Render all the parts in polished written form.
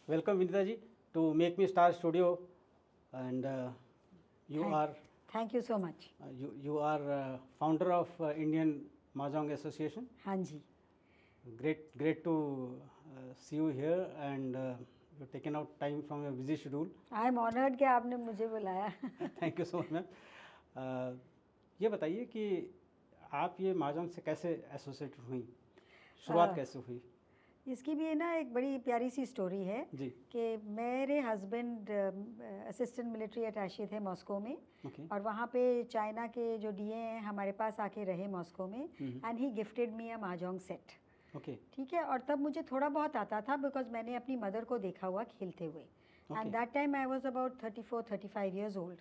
Welcome Vinita ji to Make Me Star Studio, and you are Thank you so much. you are founder of Indian Mahjong Association. हाँ जी. Great to see you here, and you've taken out time from your busy schedule. I am honored कि आपने मुझे बुलाया. Thank you so much ma'am. ये बताइए कि आप ये mahjong से कैसे एसोसिएट हुई, शुरुआत कैसे हुई? इसकी भी ना एक बड़ी प्यारी सी स्टोरी है कि मेरे हस्बैंड असिस्टेंट मिलिट्री अटैचे थे मॉस्को में, और वहाँ पे चाइना के जो डीए हैं हमारे पास आके रहे मॉस्को में, and he gifted me a mahjong set. ठीक है, और तब मुझे थोड़ा बहुत आता था बिकॉज मैंने अपनी मदर को देखा हुआ खेलते हुए, and that time I was about 34-35 years old.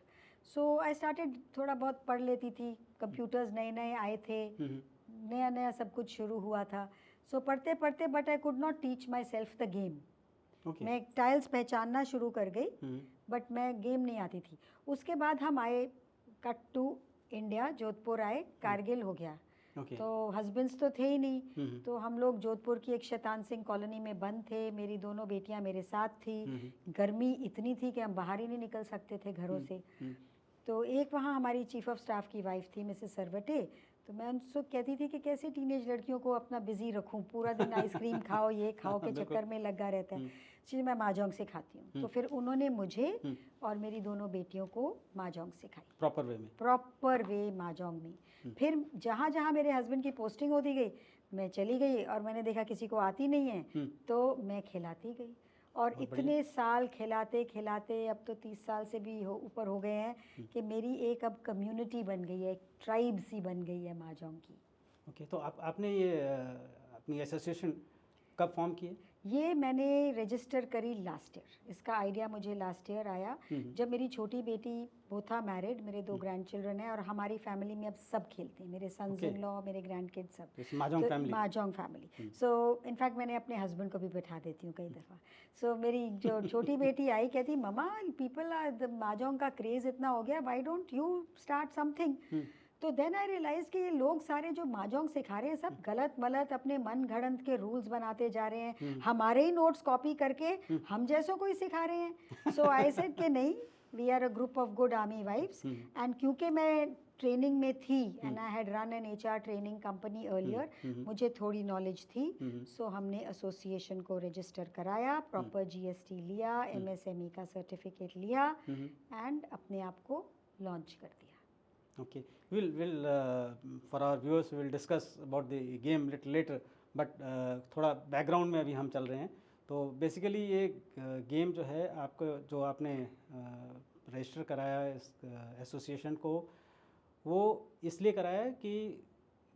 So I started, थोड़ा बहुत पढ़ लेती थी, कंप्यूटर्स नए नए आए थे, नया नया सब कुछ शुरू हुआ था. सो पढ़ते पढ़ते but I could not teach my self the game. मैं टाइल्स पहचानना शुरू कर गई, बट मैं गेम नहीं आती थी. उसके बाद हम आए, कट टू इंडिया, जोधपुर आए, कारगिल हो गया. तो हस्बैंड्स तो थे ही नहीं, तो हम लोग जोधपुर की एक शैतान सिंह कॉलोनी में बंद थे. मेरी दोनों बेटियां मेरे साथ थी. गर्मी इतनी थी कि हम बाहर ही नहीं निकल सकते थे घरों से. तो एक वहाँ हमारी चीफ ऑफ स्टाफ की वाइफ थी, मिसेस सरवटे. तो मैं उनसे कहती थी कि कैसे टीनेज लड़कियों को अपना बिजी रखूं, पूरा दिन आइसक्रीम खाओ, ये खाओ के चक्कर में लगा रहता है. चीज़ मैं mahjong सिखाती हूँ. तो फिर उन्होंने मुझे और मेरी दोनों बेटियों को mahjong सिखाई प्रॉपर वे mahjong में. फिर जहाँ जहाँ मेरे हस्बैंड की पोस्टिंग होती गई, मैं चली गई, और मैंने देखा किसी को आती नहीं है, तो मैं खिलाती गई. और इतने साल खिलाते खिलाते अब तो 30 साल से भी ऊपर हो गए हैं कि मेरी एक अब कम्युनिटी बन गई है, एक ट्राइब सी बन गई है mahjong की. तो आपने ये अपनी एसोसिएशन कब फॉर्म किए? ये मैंने रजिस्टर करी लास्ट ईयर. इसका आइडिया मुझे लास्ट ईयर आया जब मेरी छोटी बेटी, वो था मैरिड, मेरे 2 ग्रैंड चिल्ड्रन हैं, और हमारी फैमिली में अब सब खेलते हैं, मेरे सन्स इन लॉ, मेरे ग्रैंड किड, सब mahjong फैमिली. सो इनफैक्ट मैंने अपने हस्बैंड को भी बैठा देती हूँ कई दफ़ा. सो मेरी जो छोटी बेटी आई, कहती mama people are, the mahjong का क्रेज़ इतना हो गया, why don't you start something. तो देन आई रियलाइज कि ये लोग सारे जो mahjong सिखा रहे हैं सब गलत मलत अपने मन घड़ंत के रूल्स बनाते जा रहे हैं, हमारे ही नोट्स कॉपी करके हम जैसों को ही सिखा रहे हैं. सो आई सेड कि नहीं, we are a group of good army wives. And क्योंकि मैं ट्रेनिंग में थी, and I had run an HR training company earlier, मुझे थोड़ी नॉलेज थी. सो हमने एसोसिएशन को रजिस्टर कराया, प्रॉपर GST लिया, MSME का सर्टिफिकेट लिया, एंड अपने आप को लॉन्च कर दिया. Okay, we'll for our viewers we will discuss about the game little later, but थोड़ा बैकग्राउंड में अभी हम चल रहे हैं. तो बेसिकली ये गेम जो है आपको, जो आपने रजिस्टर कराया इस एसोसिएशन को, वो इसलिए कराया कि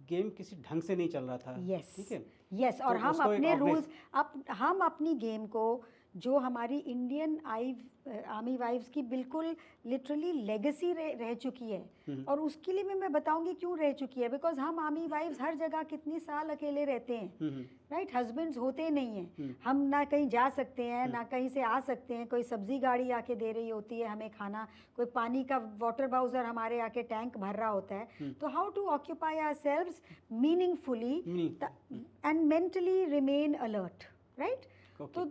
गेम किसी ढंग से नहीं चल रहा था. ठीक है. यस, और हम अपने रूल्स, हम अपनी गेम को, जो हमारी इंडियन आर्मी वाइफ्स की बिल्कुल लिटरली लेगेसी रह चुकी है, और उसके लिए मैं बताऊंगी क्यों रह चुकी है. बिकॉज हम आर्मी वाइफ्स हर जगह कितनी साल अकेले रहते हैं, राइट. हस्बैंड्स होते नहीं हैं, हम ना कहीं जा सकते हैं ना कहीं से आ सकते हैं. कोई सब्जी गाड़ी आके दे रही होती है हमें खाना, कोई पानी का वाटर बाउजर हमारे आके टैंक भर रहा होता है. तो how to occupy ourselves meaningfully and mentally remain alert, right. So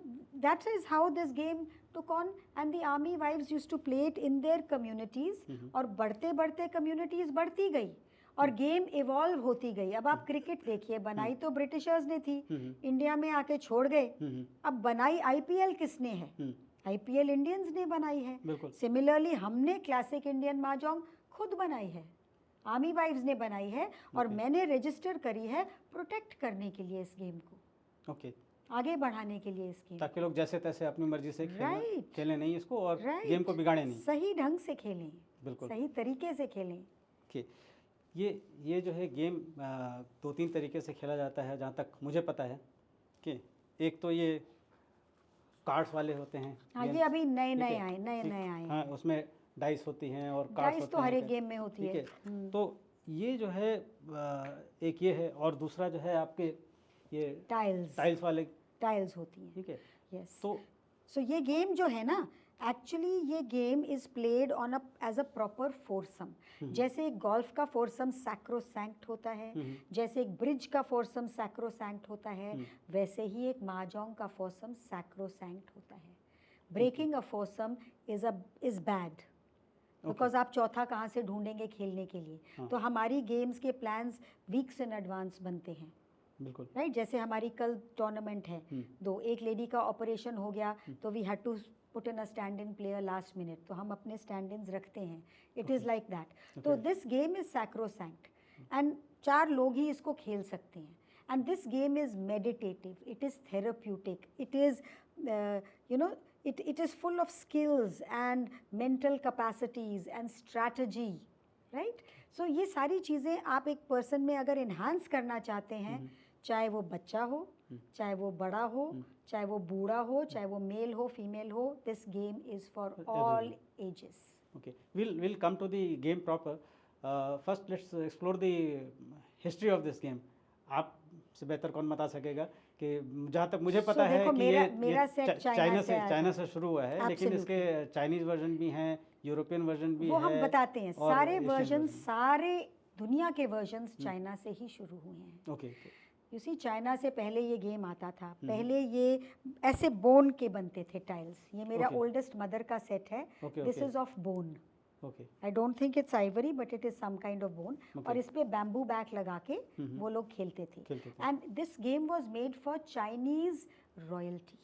that is how this game took on, and the army wives used to play it in their communities. और बढ़ते बढ़ते communities बढ़ती गई और गेम इवॉल्व होती गई. अब आप क्रिकेट देखिए, बनाई तो ब्रिटिशर्स ने थी, इंडिया में आके छोड़ गए. अब बनाई IPL किसने है? IPL इंडियंस ने बनाई है. सिमिलरली हमने क्लासिक इंडियन mahjong खुद बनाई है, आर्मी वाइव्स ने बनाई है, और मैंने रजिस्टर करी है प्रोटेक्ट करने के लिए इस गेम को, आगे बढ़ाने के लिए, इसकी ताकि लोग जैसे तैसे अपनी मर्जी से खेलें नहीं इसको, और गेम को बिगाड़े नहीं, सही ढंग से खेलें, बिल्कुल सही तरीके से खेलें. ये जो है गेम 2-3 तरीके से खेला जाता है जहाँ तक मुझे पता है. कि एक तो ये कार्ड्स वाले होते हैं. हाँ, ये अभी नए आए. हाँ, उसमें डाइस होती हैं और कार्ड्स तो हर एक गेम में होती है. तो ये जो है एक ये है, और दूसरा जो है आपके ये टाइल्स वाले टाइल्स होती हैं. ठीक है. यस. तो ये गेम जो है ना, एक्चुअली ये game is played on as a proper foursome. जैसे एक गोल्फ का फोरसम सैक्रोसैंक्ट होता है, जैसे एक ब्रिज का फोरसम सैक्रोसैंक्ट होता है, वैसे ही एक mahjong का फोरसम सैक्रोसैंक्ट होता है। Breaking a foursome is bad, because आप चौथा कहाँ से ढूंढेंगे खेलने के लिए। तो हमारी गेम्स के प्लान्स वीक्स इन एडवांस बनते हैं, बिल्कुल राइट। जैसे हमारी कल टूर्नामेंट है, एक लेडी का ऑपरेशन हो गया, तो we had to put in a stand in player last minute, तो हम अपने स्टैंड इन्स रखते हैं। It is like that. तो this game is sacrosanct and 4 लोग ही इसको खेल सकते हैं। And this game is meditative, it is therapeutic, it is it is full of skills and mental capacities and strategy, right? So ये सारी चीज़ें आप एक पर्सन में अगर enhance करना चाहते हैं, चाहे वो बच्चा हो, चाहे वो बड़ा हो, चाहे वो बूढ़ा हो, चाहे वो मेल हो, फीमेल हो, this game is for all ages. Okay, we'll come to the game proper. First let's explore the history of this game. आप से बेहतर कौन बता सकेगा कि जहाँ तक मुझे पता है कि मेरा सेट चाइना से शुरू हुआ है, लेकिन इसके चाइनीज वर्जन भी हैं, यूरोपियन वर्जन भी है, वो हम बताते हैं। सारे वर्जन, सारे दुनिया के वर्जन्स चाइना से ही शुरू हुए हैं। ओके, यू सी, चाइना से पहले ये गेम आता था। पहले ये ऐसे बोन के बनते थे टाइल्स। ये मेरा ओल्डेस्ट मदर का सेट है, this is of bone. I don't think it's ivory but it is some kind of bone. और इस पे बैम्बू बैक लगा के वो लोग खेलते थे। And this game was made for Chinese royalty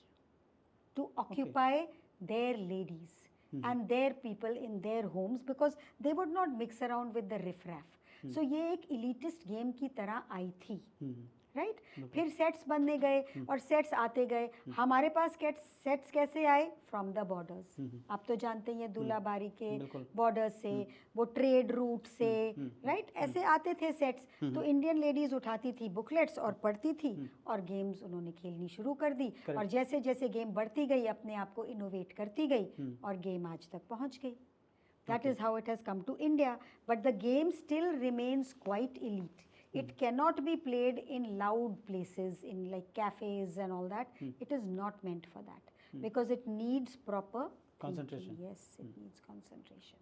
to occupy their ladies and their people in their homes, because they would not mix around with the riffraff. So ये एक इलीटिस्ट गेम की तरह आई थी, राइट? फिर sets बनने गए और sets आते गए। हमारे पास सेट्स कैसे आए? From the borders. आप तो जानते हैं दुलाबारी के बॉर्डर से, वो ट्रेड रूट से, राइट? ऐसे आते थे सेट्स। तो इंडियन लेडीज उठाती थी बुकलेट्स और पढ़ती थी और गेम्स उन्होंने खेलनी शुरू कर दी। और जैसे जैसे गेम बढ़ती गई अपने आप को इनोवेट करती गई और गेम आज तक पहुंच गई। That is how it has come to India, but the game still remains quite elite. It cannot be played in loud places, in like cafes and all that. It is not meant for that because it needs proper concentration. thinking. Yes, it needs concentration.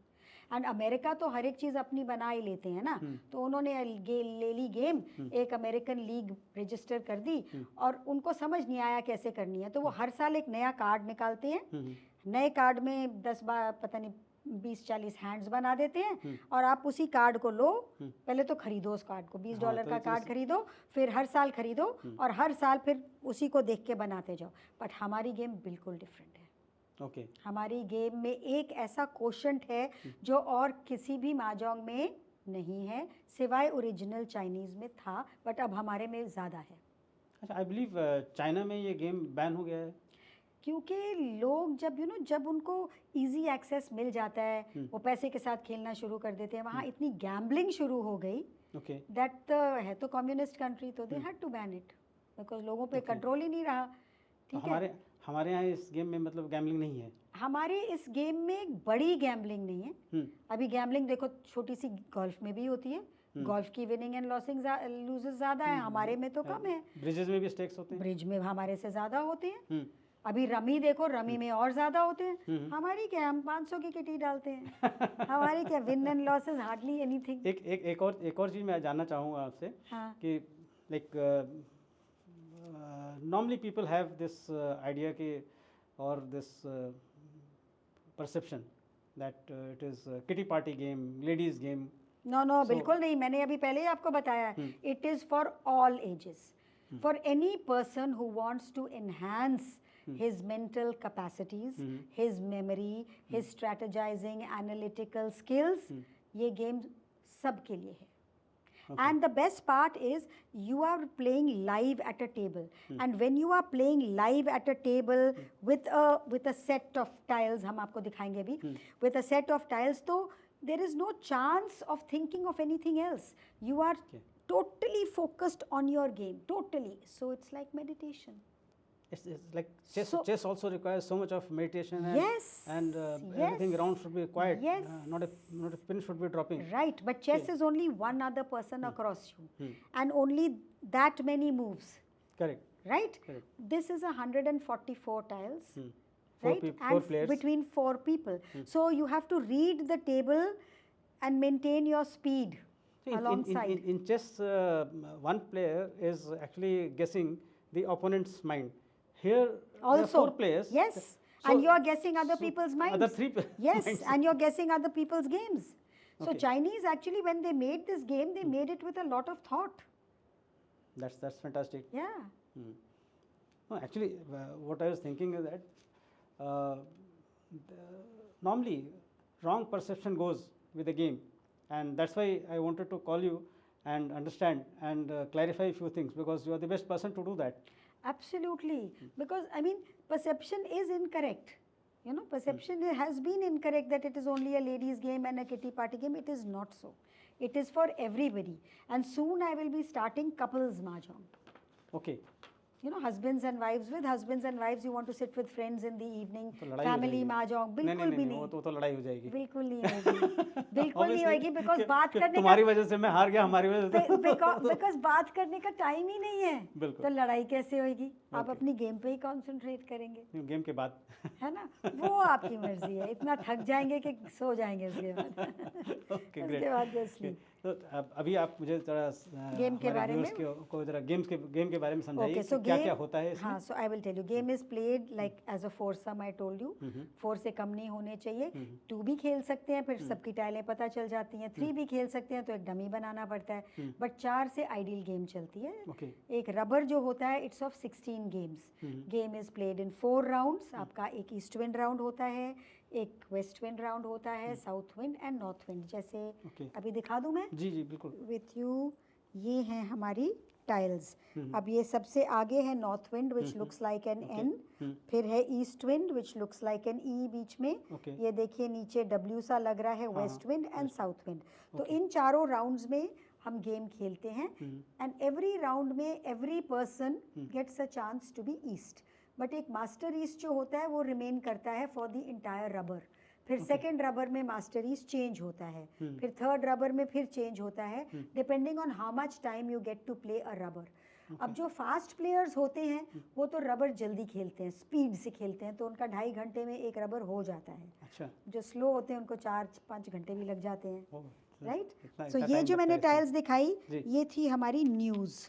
And America तो हर एक चीज़ अपनी बना ही लेते हैं ना। तो उन्होंने ले ली गेम, एक अमेरिकन लीग रजिस्टर कर दी और उनको समझ नहीं आया कैसे करनी है। तो वो हर साल एक नया कार्ड निकालते हैं। नए कार्ड में 10 पता नहीं 20-40 हैंड्स बना देते हैं और आप उसी कार्ड को लो। पहले तो खरीदो उस कार्ड को, $20 का कार्ड खरीदो, फिर हर साल खरीदो और हर साल फिर उसी को देख के बनाते जाओ। बट हमारी गेम बिल्कुल डिफरेंट है। ओके, हमारी गेम में एक ऐसा क्वोशंट है जो और किसी भी mahjong में नहीं है, सिवाय ओरिजिनल चाइनीज में था, बट अब हमारे में ज़्यादा है। अच्छा, आई बिलीव चाइना में ये गेम बैन हो गया है क्योंकि लोग जब उनको इजी एक्सेस मिल जाता है, वो पैसे के साथ खेलना शुरू कर देते हैं। वहाँ इतनी गैम्बलिंग शुरू हो गई दैट है तो कम्युनिस्ट कंट्री, तो they had to ban it because लोगों पे कंट्रोल ही नहीं रहा। ठीक है, हमारे यहाँ इस गेम में मतलब गैम्बलिंग नहीं है। हमारे इस गेम में बड़ी गैम्बलिंग नहीं है। अभी गैम्बलिंग देखो छोटी सी गोल्फ में भी होती है, गोल्फ की विनिंग एंड लूजेस ज़्यादा है, हमारे में तो कम है। ब्रिजेस में भी स्टेक्स होते हैं, ब्रिज में हमारे से ज़्यादा होते हैं। अभी रमी देखो, रमी में और ज़्यादा होते हैं। हमारी क्या, हम 500 की किटी डालते हैं। हमारी क्या, win and losses hardly anything. एक और चीज़ मैं जानना चाहूँगा आपसे कि like normally people have this idea कि और this perception that it is kitty party game, ladies game. No, बिल्कुल नहीं। मैंने अभी पहले ही आपको बताया, it is for all ages, for any person who wants to enhance his mental capacities, his memory, his strategizing, analytical skills. ये game सबके लिए है. And the best part is you are playing live at a table. And when you are playing live at a table with a set of tiles, हम आपको दिखाएंगे अभी, with a set of tiles, तो there is no chance of thinking of anything else. You are totally focused on your game, totally. So it's like meditation. It's like chess also requires so much of meditation and everything around should be quiet. Not a pin should be dropping. Right, but chess is only one other person across you and only that many moves. Correct. Right? Correct. This is 144 tiles. right? Four players. Between 4 people. So you have to read the table and maintain your speed alongside. In chess, one player is actually guessing the opponent's mind. Here, also, there are 4 players. Yes, so, and you are guessing other people's minds. Other 3 yes, minds. And you're guessing other people's games. So Okay. Chinese actually, when they made this game, they made it with a lot of thought. That's fantastic. Yeah. No, actually, what I was thinking is that normally wrong perception goes with the game, and that's why I wanted to call you and understand and clarify a few things, because you are the best person to do that. Absolutely, because I mean, perception is incorrect. You know, perception has been incorrect that it is only a ladies game and a kitty party game. It is not so. It is for everybody, and soon I will be starting couples mahjong. Okay. You know, husbands and wives, with husbands and wives, you want to sit with friends in the evening, family mahjong. बिल्कुल भी नहीं, वो तो लड़ाई हो जाएगी. बिल्कुल नहीं होगी, बिल्कुल नहीं होगी, because बात करने का, तुम्हारी वजह से मैं हार गया, हमारी वजह से, because बात करने का टाइम ही नहीं है, तो लड़ाई कैसे होगी? आप अपनी गेम पे ही कंसंट्रेट करेंगे. गेम के बाद है ना, वो आपकी मर्जी है. इतना थक जाएंगे कि सो जाएंगे उसके बाद. उसके बाद जस्ट तो अभी आप मुझे जरा गेम के बारे में गेम के बारे में समझाइए कि क्या होता है इसमें. हाँ, so I will tell you. Game is played like as a foursome. I told you 4 से कम नहीं होने चाहिए. 2 भी खेल सकते हैं, फिर सबकी टाइलें पता चल जाती हैं. 3 भी खेल सकते हैं, तो एक डमी बनाना पड़ता है. बट 4 से आइडियल गेम चलती है. एक रबर जो होता है, it's of 16 games. Game is played in 4 rounds. आपका एक ईस्ट विंड राउंड होता है, एक वेस्ट विंड राउंड होता है, south wind and north wind. जैसे अभी दिखा दूं मैं? जी बिल्कुल. विथ यू, ये हैं हमारी टाइल्स. अब ये सबसे आगे है north wind which looks like an N. फिर है east wind which looks like an E बीच में. ये देखिए नीचे डब्ल्यू सा लग रहा है, west wind and south wind. तो इन चारों राउंड्स में हम गेम खेलते हैं, एंड एवरी राउंड में every person gets a chance to be east. But एक मास्टर ईस्ट जो होता है वो रिमेन करता है फॉर द इंटायर रबर. फिर सेकेंड रबर में मास्टर ईस्ट चेंज होता है, फिर थर्ड रबर में फिर चेंज होता है, depending on how much time you get to play a rubber. अब जो फास्ट प्लेयर्स होते हैं वो तो रबर जल्दी खेलते हैं, स्पीड से खेलते हैं, तो उनका 2.5 घंटे में एक रबर हो जाता है. अच्छा. जो स्लो होते हैं उनको 4-5 घंटे भी लग जाते हैं. राइट. सो ये जो मैंने टाइल्स दिखाई, ये थी हमारी न्यूज़.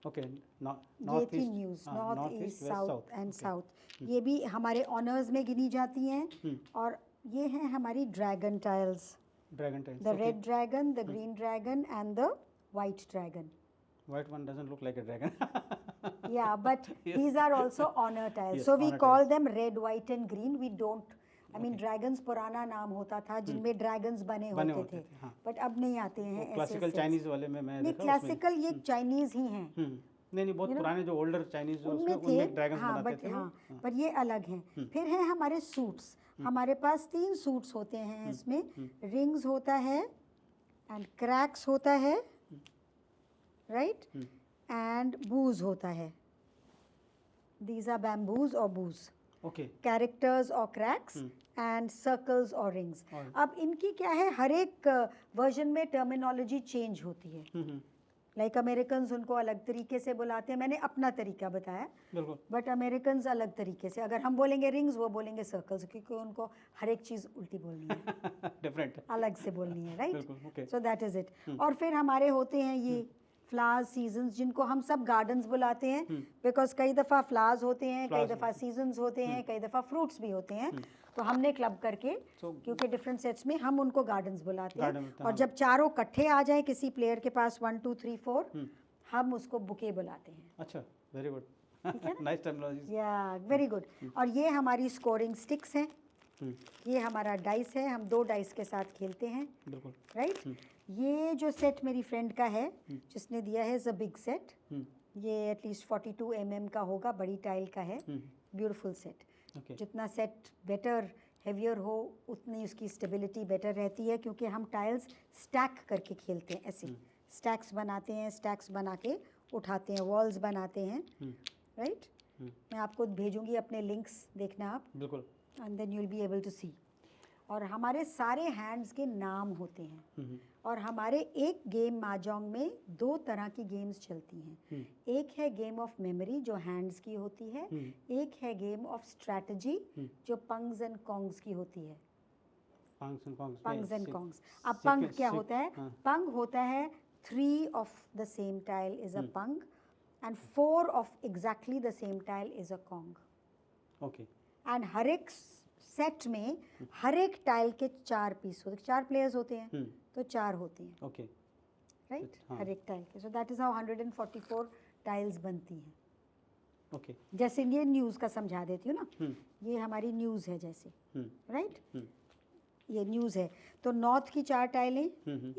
ओके. ये थी news, north east south and south. ये भी हमारे ऑनर्स में गिनी जाती हैं. और ये हैं हमारी dragon tiles. The red dragon, the green dragon and the white dragon. White one doesn't look like a dragon. Yeah, but these are also honor tiles. Yes, so we call them red, white and green. We don't, I mean dragons पुराना नाम होता था जिनमें dragons बने होते थे. But अब नहीं आते हैं ऐसे. क्लासिकल चाइनीज वाले में मैं देखा. क्लासिकल ये चाइनीज ही हैं. नहीं बहुत पुराने जो ओल्डर चाइनीज उनमें ड्रैगन्स बनाते थे. हाँ, पर ये अलग हैं. फिर है हमारे सूट्स. हमारे पास 3 सूट्स होते हैं इसमें. रिंग्स होता है एंड क्रैक्स होता है, राइट, एंड बूज होता है. दीज आर बैम्बूज और बूज. ओके. कैरेक्टर्स और क्रैक्स एंड सर्कल्स और रिंग्स. अब इनकी क्या है, हर एक वर्जन में टर्मिनोलॉजी चेंज होती है. लाइक अमेरिकन्स उनको अलग तरीके से बुलाते हैं. मैंने अपना तरीका बताया, बट अमेरिकन्स अलग तरीके से. अगर हम बोलेंगे रिंग्स, वो बोलेंगे सर्कल्स, क्योंकि उनको हर एक चीज़ उल्टी बोलनी है, डिफरेंट अलग से बोलनी है. Right. So that is it. और फिर हमारे होते हैं ये फ्लावर्स, सीजन्स, जिनको हम सब गार्डन्स बुलाते हैं, बिकॉज कई दफ़ा फ्लावर्स होते हैं, कई दफ़ा सीजन्स होते हैं, कई दफ़ा फ्रूट्स भी होते हैं. तो हमने क्लब करके, क्योंकि डिफरेंट सेट्स में हम उनको गार्डन्स बुलाते हैं. और जब चारों इकट्ठे आ जाए किसी प्लेयर के पास 1 2 3 4, हम उसको बुके बुलाते हैं. अच्छा, वेरी गुड. Nice terminology. या वेरी गुड. और ये हमारी स्कोरिंग स्टिक्स हैं. ये हमारा डाइस है, हम 2 डाइस के साथ खेलते हैं. राइट. ये जो सेट मेरी फ्रेंड का है जिसने दिया है, इज अ बिग सेट. ये एटलीस्ट 42 mm का होगा, बड़ी टाइल का है. Beautiful set. जितना सेट बेटर हेवियर हो उतनी उसकी स्टेबिलिटी बेटर रहती है, क्योंकि हम टाइल्स स्टैक करके खेलते हैं. ऐसे स्टैक्स बनाते हैं, स्टैक्स बना के उठाते हैं, वॉल्स बनाते हैं. राइट. मैं आपको भेजूंगी अपने लिंक्स, देखना आप. बिल्कुल. And then you will be able to see. और हमारे सारे हैंड्स के नाम होते हैं. और हमारे एक गेम mahjong में 2 तरह की गेम्स चलती हैं। एक है गेम ऑफ मेमोरी जो हैंड्स की होती है, एक है गेम ऑफ स्ट्रैटेजी जो पंग्स एंड कॉन्ग्स की होती है। पंग्स एंड कॉन्ग्स। अब पंग क्या होता है? पंग होता है 3 of the same tile is a पंग and 4 of exactly the same tile is a Kong. Okay. And हर एक सेट में हर एक टाइल के 4 पीस होते हैं। 4 प्लेयर्स होते हैं तो 4 होती हैं। Okay. राइट? हर एक टाइल के। So that is how 144 tiles बनती हैं। Okay. जैसे ये न्यूज़ का समझा देती हूँ ना, ये हमारी न्यूज़ है जैसे, राइट? ये न्यूज़ है तो नॉर्थ की 4 टाइलें,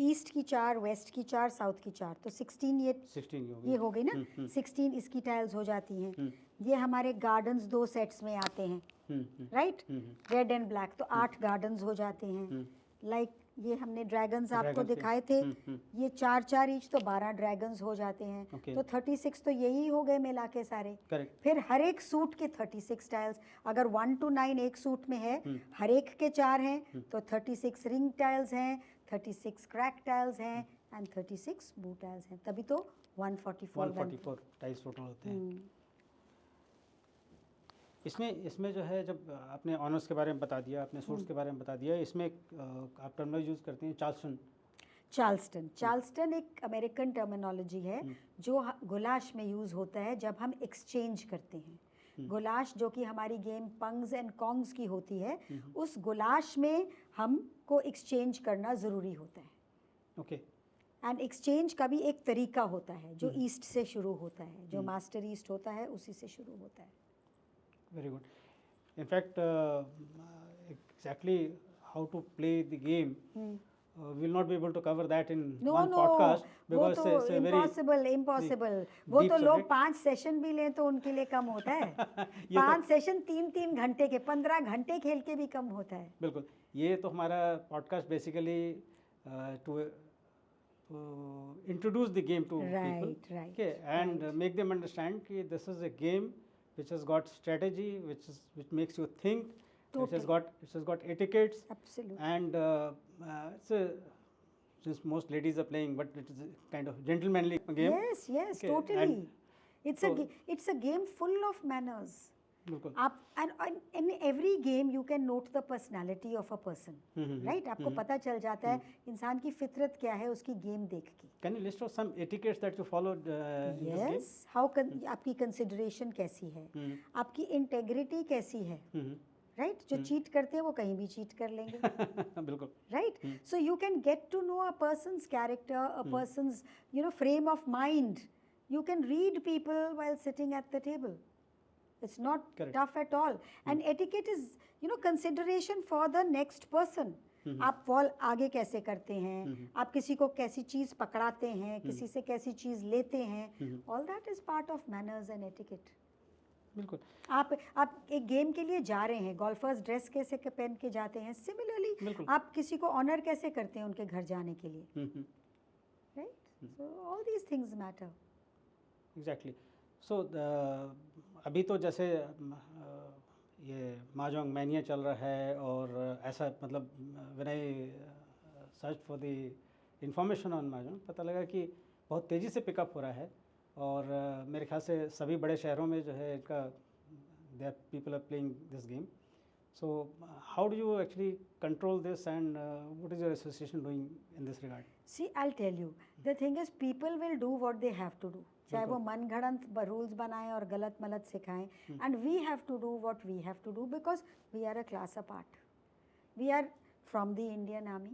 ईस्ट की 4, वेस्ट की 4, साउथ की 4, तो 16 ये हो गई ना। 16 इसकी टाइल्स हो जाती हैं। ये हमारे गार्डन्स 2 सेट्स में आते हैं, राइट? रेड एंड ब्लैक, तो 8 गार्डन्स हो जाते हैं। लाइक ये हमने ड्रैगन्स आपको दिखाए थे, ये 4-4 ईच तो 12 ड्रैगन्स हो जाते हैं। तो 36 तो यही हो गए मिला के सारे। फिर हर एक सूट के 36 टाइल्स। अगर 1 to 9 एक सूट में है, हर एक के 4 हैं तो 36 रिंग टाइल्स हैं, 36 क्रैक टाइल्स हैं एंड 36 बू टाइल्स हैं। तभी तो 144 टाइल्स टोटल होते हैं। इसमें जो है, जब आपने ऑनर्स के बारे में बता दिया, आपने सूट्स के बारे में बता दिया, इसमें आप टर्मिनोलॉजी यूज़ करते हैं चार्ल्सटन एक अमेरिकन टर्मिनोलॉजी है जो गुलाश में यूज़ होता है जब हम एक्सचेंज करते हैं। गुलाश जो कि हमारी गेम पंग्स एंड कॉन्ग्स की होती है, उस गुलाश में हमको एक्सचेंज करना ज़रूरी होता है। ओके। एंड एक्सचेंज का भी एक तरीका होता है जो ईस्ट से शुरू होता है, जो मास्टर ईस्ट होता है उसी से शुरू होता है। Very good. In fact, exactly how to play the game, we will not be able to cover that in one podcast because it's a impossible. वो तो लोग 5 सेशन भी लें तो उनके लिए कम होता है। 5 सेशन 3-3 घंटे के, 15 घंटे खेल के भी कम होता है। बिल्कुल, ये तो हमारा podcast basically to introduce the game to people, okay, and make them understand कि this is a game which has got strategy, which makes you think, which has got etiquettes. Absolutely. And since most ladies are playing, but it is a kind of gentlemanly game. Yes, okay. Totally. It's a game full of manners. And in every game you can note the personality of a person, right? आपको पता चल जाता है इंसान की फितरत क्या है उसकी गेम देख के। Can you list out some etiquettes that you followed in this game? Yes. आपकी consideration कैसी है, आपकी integrity कैसी है, right? जो cheat करते हैं वो कहीं भी cheat कर लेंगे। बिल्कुल। Right? So you can get to know a person's character, a person's frame of mind. You can read people while sitting at the table. It's not tough at all. And etiquette is, consideration for the next person. आप wall आगे कैसे करते हैं, आप किसी को कैसी चीज़ पकड़ाते हैं, किसी से कैसी चीज़ लेते हैं, all that is part of manners and etiquette. बिल्कुल। आप एक गेम के लिए जा रहे हैं, गोल्फर्स ड्रेस कैसे पहन के जाते हैं, सिमिलरली आप किसी को ऑनर कैसे करते हैं उनके घर जाने के लिए, right? So all these things matter. Exactly. So अभी तो जैसे ये mahjong मैनिया चल रहा है और ऐसा, मतलब when I search for the information on mahjong, पता लगा कि बहुत तेज़ी से पिकअप हो रहा है और मेरे ख्याल से सभी बड़े शहरों में जो है इनका people are playing this game. So how do you actually control this, and what is your association doing in this regard? See, I'll tell you. The thing is, people will do what they have to do. चाहे वो मनगढ़ंत rules बनाएं और गलत मलत सिखाएं, and we have to do what we have to do because we are a class apart. We are from the Indian Army,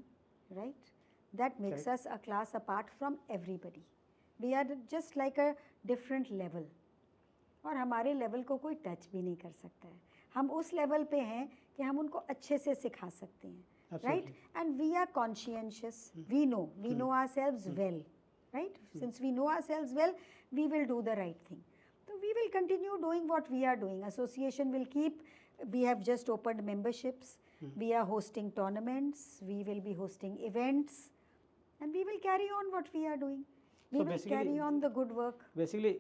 right? That makes us a class apart from everybody. We are just like a different level. और हमारे level को कोई touch भी नहीं कर सकता है. हम उस लेवल पे हैं कि हम उनको अच्छे से सिखा सकते हैं, right? And we are conscientious. We know ourselves well, right? Since we know ourselves well, we will do the right thing. So we will continue doing what we are doing. Association will keep. We have just opened memberships. We are hosting tournaments. We will be hosting events, and we will carry on what we are doing. We will carry on the good work. Basically,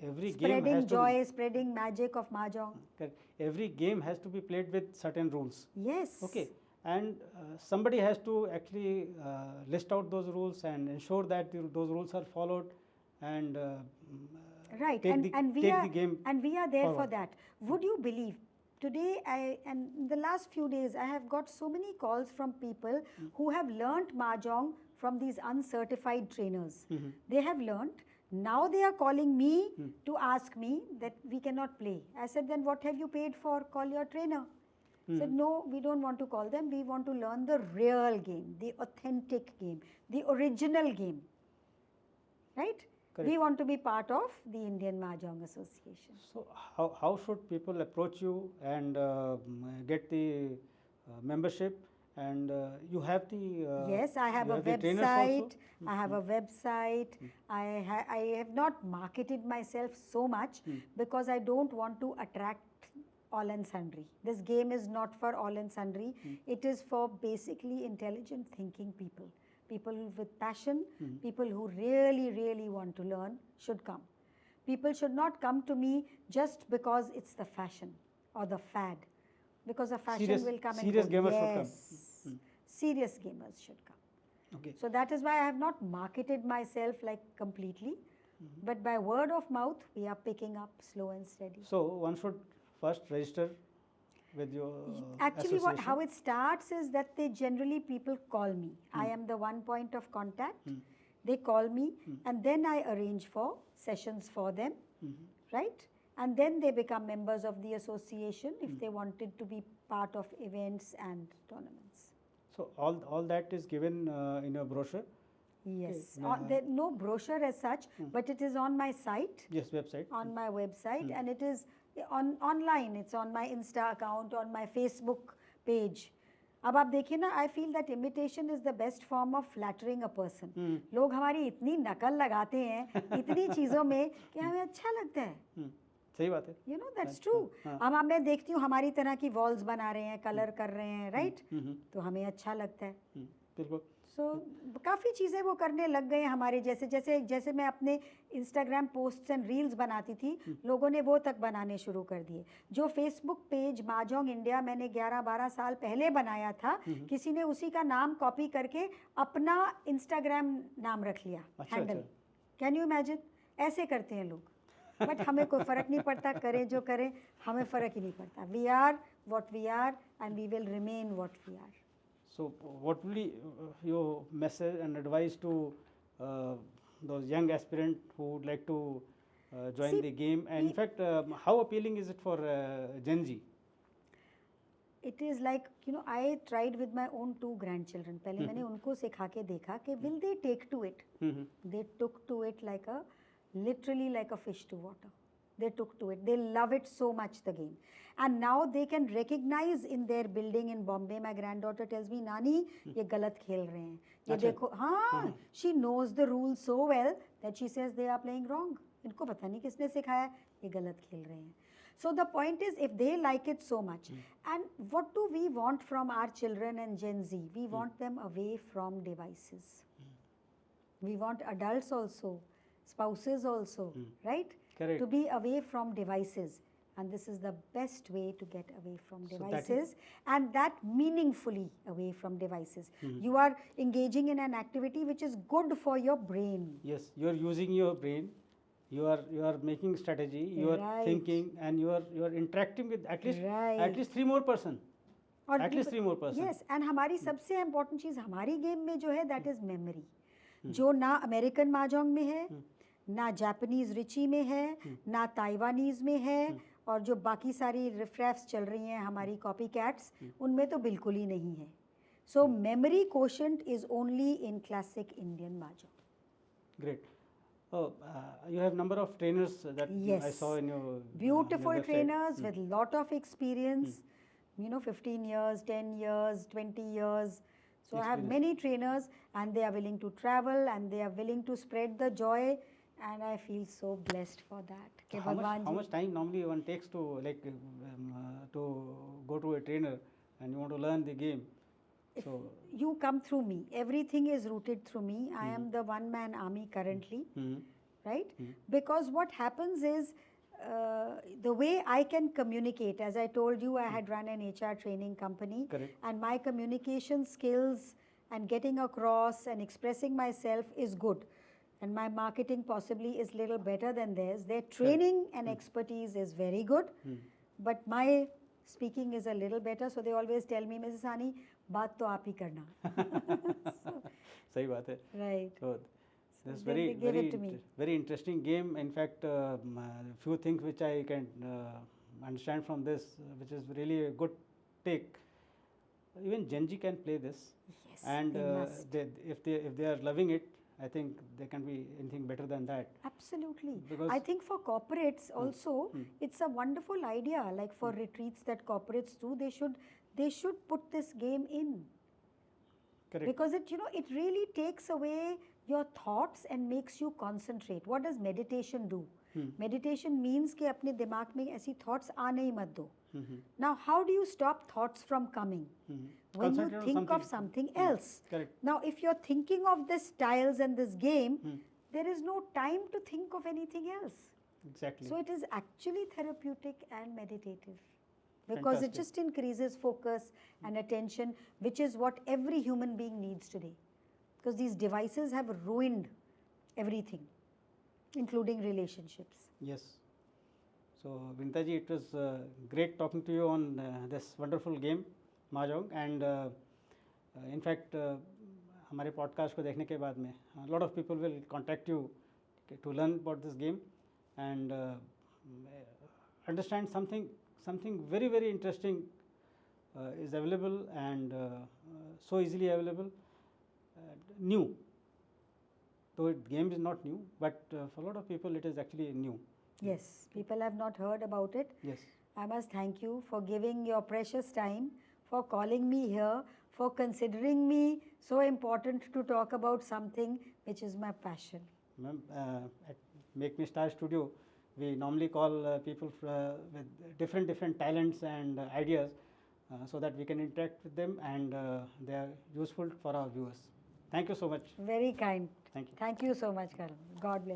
every game spreading has to joy, spreading magic of mahjong. Every game has to be played with certain rules. Yes. Okay. and somebody has to actually list out those rules and ensure that those rules are followed, and right, take the game and we are there forward. for that. Would you believe, today and in the last few days I have got so many calls from people who have learnt Mahjong from these uncertified trainers. They have learnt, now they are calling me to ask me that we cannot play. I said, then what have you paid for? Call your trainer. Said, no, we don't want to call them, we want to learn the real game, the authentic game, the original game, right? Correct. We want to be part of the Indian Mahjong Association. So how should people approach you and get the membership? And you have the yes, I have a website. I have a website. I have not marketed myself so much because I don't want to attract all and sundry. This game is not for all and sundry. It is for basically intelligent thinking people. People with passion, people who really, really want to learn should come. People should not come to me just because it's the fashion or the fad. Because the fashion will come and go. Serious gamers should come. Serious gamers should come. Okay. So that is why I have not marketed myself like completely. But by word of mouth, we are picking up slow and steady. So one should first register with your actually how it starts is that they generally people call me. I am the one point of contact. They call me and then I arrange for sessions for them, right? And then they become members of the association if they wanted to be part of events and tournaments. So all that is given in your brochure? Yes, there no brochure as such, but it is on my site. Yes, website. On my website, and it is online. It's on my Insta account, on my Facebook page. अब आप देखिए ना, I feel that imitation is the best form of flattering a person. लोग हमारी इतनी नकल लगाते हैं इतनी चीज़ों में कि हमें अच्छा लगता है. सही बात है. You know that's true. अब मैं देखती हूँ हमारी तरह की walls बना रहे हैं, कलर कर रहे हैं, right? तो हमें अच्छा लगता है. बिल्कुल. So, काफ़ी चीज़ें वो करने लग गए हमारे जैसे मैं अपने इंस्टाग्राम पोस्ट्स एंड रील्स बनाती थी, लोगों ने वो तक बनाने शुरू कर दिए. जो फेसबुक पेज mahjong इंडिया मैंने 11-12 साल पहले बनाया था, किसी ने उसी का नाम कॉपी करके अपना इंस्टाग्राम नाम रख लिया, हैंडल. Can you imagine? ऐसे करते हैं लोग. बट हमें कोई फ़र्क नहीं पड़ता, करें जो करें, हमें फ़र्क ही नहीं पड़ता. We are what we are and we will remain what we are. So, what will be your message and advice to those young aspirants who would like to join the game? And in fact, how appealing is it for Gen Z? It is like, you know, I tried with my own 2 grandchildren. पहले मैंने उनको सिखा के देखा कि will they take to it? They took to it literally like a fish to water. They took to it. They love it so much, the game. And now they can recognize in their building in Bombay. My granddaughter tells me, Nani, ये गलत खेल रहे हैं. ये देखो, हाँ, she knows the rules so well that she says they are playing wrong. इनको पता नहीं किसने सिखाया, ये गलत खेल रहे हैं. So the point is, if they like it so much, and what do we want from our children and Gen Z? We want them away from devices. We want adults also, spouses also, right? Correct. To be away from devices. And this is the best way to get away from devices, and that meaningfully away from devices. You are engaging in an activity which is good for your brain. Yes, you are using your brain. You are making strategy. You are thinking, and you are interacting with at least 3 more person. At least 3 more person. Yes, and हमारी सबसे important चीज़ हमारी game में जो है that is memory. जो ना American mahjong में है, ना जापानीज रिची में है, ना ताइवानीज में है, और जो बाकी सारी रिफ्रेफ्स चल रही हैं हमारी कॉपी कैट्स, उनमें तो बिल्कुल ही नहीं है. So memory quotient is only in classic Indian mahjong. Great. You have number of trainers that I saw in your beautiful trainers with lot of experience. You know, 15 years, 10 years, 20 years. So I have many trainers, and they are willing to travel, and they are willing to spread the joy. And I feel so blessed for that. How much time normally one takes to to go to a trainer and you want to learn the game? So you come through me. Everything is rooted through me. I am the one-man army currently, right? Because what happens is the way I can communicate, as I told you, I had run an HR training company. Correct. And my communication skills and getting across and expressing myself is good. And my marketing possibly is little better than theirs. Their training and expertise is very good, but my speaking is a little better. So they always tell me, Mrs. Sahni, baat to aap hi karna. Sahi baat hai. Right. So this very interesting game. In fact, few things which I can understand from this, which is really a good take. Even Gen Z can play this, yes, and if they are loving it, I think there can be anything better than that. Absolutely. Because I think for corporates also, it's a wonderful idea. Like for retreats that corporates do, they should put this game in. Correct. Because it really takes away your thoughts and makes you concentrate. What does meditation do? Meditation means कि अपने दिमाग में ऐसी thoughts आने ही मत दो. Now, how do you stop thoughts from coming? When you think of something else. Correct. Now, if you're thinking of this tiles and this game, there is no time to think of anything else. Exactly. So it is actually therapeutic and meditative. Because it just increases focus and attention, which is what every human being needs today. Because these devices have ruined everything, including relationships. Yes. So, Vinita ji, it was great talking to you on this wonderful game, Mahjong. And in fact, हमारे podcast को देखने के बाद में a lot of people will contact you to learn about this game and understand something very, very interesting is available and so easily available, new. Though game is not new, but for a lot of people it is actually new. Yes, people have not heard about it. Yes. I must thank you for giving your precious time, for calling me here, for considering me so important to talk about something which is my passion. Ma'am, at Make Me Star Studio, we normally call people with different talents and ideas so that we can interact with them and they are useful for our viewers. Thank you so much. Very kind. Thank you. Thank you so much, Karan. God bless.